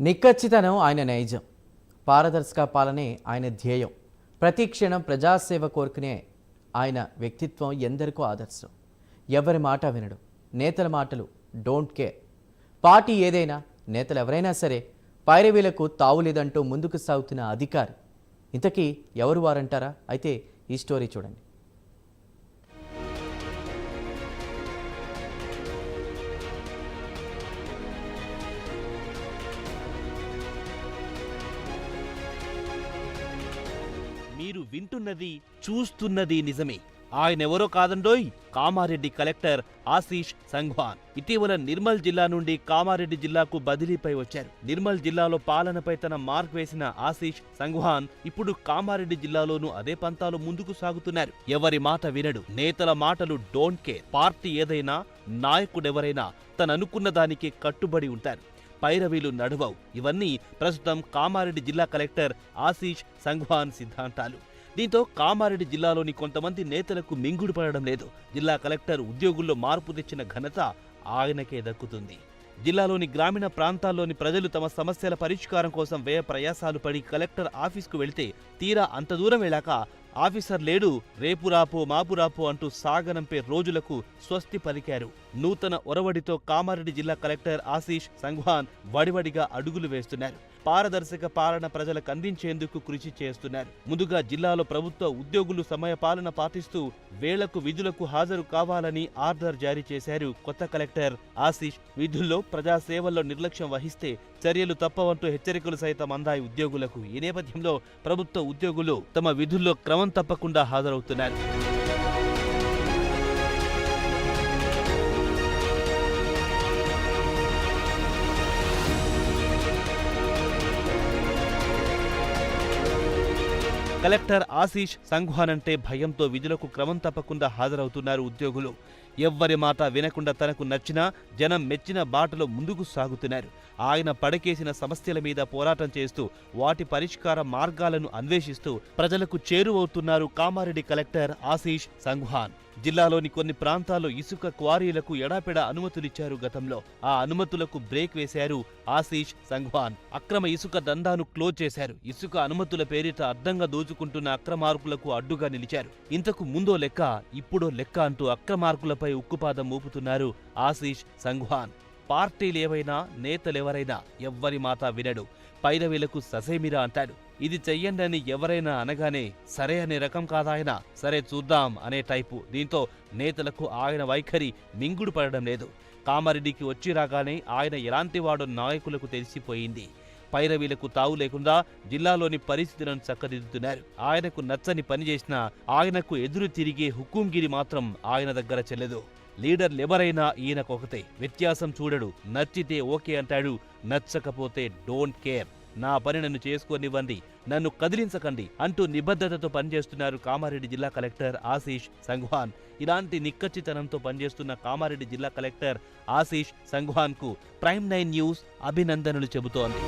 నిక్కచ్చితనం ఆయన నైజం, పారదర్శక పాలనే ఆయన ధ్యేయం. ప్రతి క్షణం ప్రజాసేవ కోరుకునే ఆయన వ్యక్తిత్వం ఎందరికో ఆదర్శం. ఎవరి మాట వినడు, నేతల మాటలు డోంట్ కేర్. పార్టీ ఏదైనా, నేతలు ఎవరైనా సరే పైరవీలకు తావులేదంటూ ముందుకు సాగుతున్న అధికారి. ఇంతకీ ఎవరు వారంటారా? అయితే ఈ స్టోరీ చూడండి. మీరు వింటున్నది, చూస్తున్నది నిజమే. ఆయనెవరో కాదండోయ్, కామారెడ్డి కలెక్టర్ ఆశీష్ సంఘ్వాన్. ఇటీవల నిర్మల్ జిల్లా నుండి కామారెడ్డి జిల్లాకు బదిలీపై వచ్చారు. నిర్మల్ జిల్లాలో పాలనపై తన మార్క్ వేసిన ఆశీష్ సంఘ్వాన్ ఇప్పుడు కామారెడ్డి జిల్లాలోనూ అదే పంతాలు ముందుకు సాగుతున్నారు. ఎవరి మాట వినడు, నేతల మాటలు డోంట్ కేర్. పార్టీ ఏదైనా, నాయకుడెవరైనా తననుకున్న దానికి కట్టుబడి ఉంటారు. పైరవీలు నడువవు. ఇవన్నీ ప్రస్తుతం కామారెడ్డి జిల్లా కలెక్టర్ ఆశీష్ సంఘ్వాన్ సిద్ధాంతాలు. దీంతో కామారెడ్డి జిల్లాలోని కొంతమంది నేతలకు మింగుడు పడడం లేదు. జిల్లా కలెక్టర్ ఉద్యోగుల్లో మార్పు తెచ్చిన ఘనత ఆయనకే దక్కుతుంది. జిల్లాలోని గ్రామీణ ప్రాంతాల్లోని ప్రజలు తమ సమస్యల పరిష్కారం కోసం వ్యయ ప్రయాసాలు పడి కలెక్టర్ ఆఫీస్కు వెళితే తీరా అంత దూరం వెళ్ళాక ఆఫీసర్ లేడు, రేపు రాపో మాపు రాపో అంటూ సాగనంపే రోజులకు స్వస్తి పలికారు. నూతన ఒరవడితో కామారెడ్డి జిల్లా కలెక్టర్ ఆశీష్ సంఘ్వాన్ వడివడిగా అడుగులు వేస్తున్నారు. పారదర్శక పాలన ప్రజలకు అందించేందుకు కృషి చేస్తున్నారు. ముందుగా జిల్లాలో ప్రభుత్వ ఉద్యోగులు సమయపాలన పాటిస్తూ వేళకు విధులకు హాజరు కావాలని ఆర్డర్ జారీ చేశారు కొత్త కలెక్టర్ ఆశీష్. విధుల్లో ప్రజాసేవల్లో నిర్లక్ష్యం వహిస్తే చర్యలు తప్పవంటూ హెచ్చరికలు సైతం అందాయి ఉద్యోగులకు. ఈ నేపథ్యంలో ప్రభుత్వ ఉద్యోగులు తమ విధుల్లో క్రమం తప్పకుండా హాజరవుతున్నారు. కలెక్టర్ ఆశీష్ సంఘ్వాన్ అంటే భయంతో విధులకు క్రమం తప్పకుండా హాజరవుతున్నారు ఉద్యోగులు. ఎవ్వరి మాట వినకుండా తనకు నచ్చిన, జనం మెచ్చిన బాటలో ముందుకు సాగుతున్నారు. ఆయన పడకేసిన సమస్యల మీద పోరాటం చేస్తూ వాటి పరిష్కార మార్గాలను అన్వేషిస్తూ ప్రజలకు చేరువవుతున్నారు కామారెడ్డి కలెక్టర్ ఆశీష్ సంఘ్వాన్. జిల్లాలోని కొన్ని ప్రాంతాల్లో ఇసుక క్వారీలకు ఎడాపెడా అనుమతులిచ్చారు గతంలో. ఆ అనుమతులకు బ్రేక్ వేశారు ఆశీష్ సంఘ్వాన్. అక్రమ ఇసుక దందాను క్లోజ్ చేశారు. ఇసుక అనుమతుల పేరిట అడ్డంగా దోచుకుంటున్న అక్రమార్కులకు అడ్డుగా నిలిచారు. ఇంతకు ముందో లెక్క, ఇప్పుడో లెక్క అంటూ అక్రమార్కులపై ఉక్కుపాదం మోపుతున్నారు ఆశీష్ సంఘ్వాన్. పార్టీలేవైనా, నేతలెవరైనా ఎవ్వరి మాట వినడు. పైరవీలకు ససేమిరా అంటాడు. ఇది చెయ్యండని ఎవరైనా అనగానే సరే అనే రకం కాదాయన. సరే చూద్దాం అనే టైపు. దీంతో నేతలకు ఆయన వైఖరి మింగుడు పడడం లేదు. కామారెడ్డికి వచ్చి రాగానే ఆయన ఎలాంటివాడో నాయకులకు తెలిసిపోయింది. పైరవీలకు తావు లేకుండా జిల్లాలోని పరిస్థితులను చక్కదిద్దుతున్నారు. ఆయనకు నచ్చని పని చేసినా ఆయనకు ఎదురు తిరిగే హుకుంగిరి మాత్రం ఆయన దగ్గర చెల్లదు. లీడర్లెవరైనా ఈయనకొకతే, వ్యత్యాసం చూడడు. నచ్చితే ఓకే అంటాడు, నచ్చకపోతే డోంట్ కేర్. నా పని నన్ను చేసుకోనివ్వండి, నన్ను కదిలించకండి అంటూ నిబద్ధతతో పనిచేస్తున్నారు కామారెడ్డి జిల్లా కలెక్టర్ ఆశీష్ సంఘ్వాన్. ఇలాంటి నిక్కచ్చితనంతో పనిచేస్తున్న కామారెడ్డి జిల్లా కలెక్టర్ ఆశీష్ సంఘ్వాన్ కు ప్రైమ్ 9 న్యూస్ అభినందనలు చెబుతోంది.